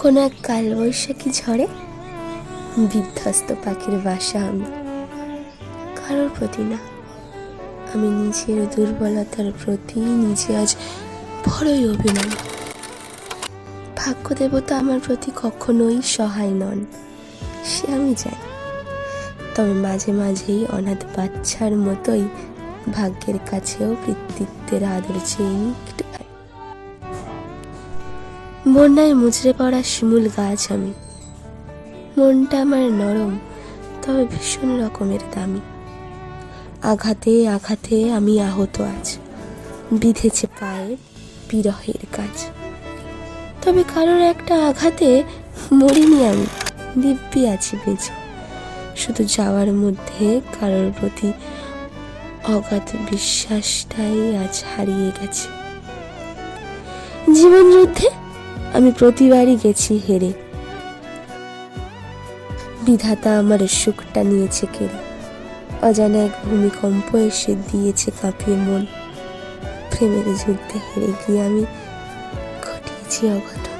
কোনো এক কালবৈশাখী ঝড়ে বিধ্বস্ত পাখির বাসা আমি, কারোর প্রতি না, আমি নিজের দুর্বলতার প্রতি নিজে আজ বড়ই অভিমান। ভাগ্য দেবতা আমার প্রতি কখনোই সহায় নন, সে আমি জানি। তবে মাঝে মাঝেই অনাথ বাচ্চার মতোই ভাগ্যের কাছেও কৃতিত্বের আদর চেয়ে একটু পাই। বন্যায় মুচড়ে পড়া শিমুল গাছ আমি, মনটা আমার নরম তবে ভীষণ রকমের দামি। আঘাতে আঘাতে আমি আহত আজ, বিঁধেছে পায়ে বিরহের কাজ। তবে কারোর একটা আঘাতে মরিনি আমি, দিব্যি আছি বেঁচে। শুধু যাওয়ার মধ্যে কারোর প্রতি অগাধ বিশ্বাসটাই আজ হারিয়ে গেছে। জীবন যুদ্ধে আমি প্রতিবারই গেছি হেরে, বিধাতা আমার সুখটা নিয়েছে কেড়ে। অজানা এক ভূমিকম্প এসে দিয়েছে কাঁপিয়ে মন। প্রেমের যুদ্ধে হেরে গিয়ে আমি ঘটিয়েছি অঘটন।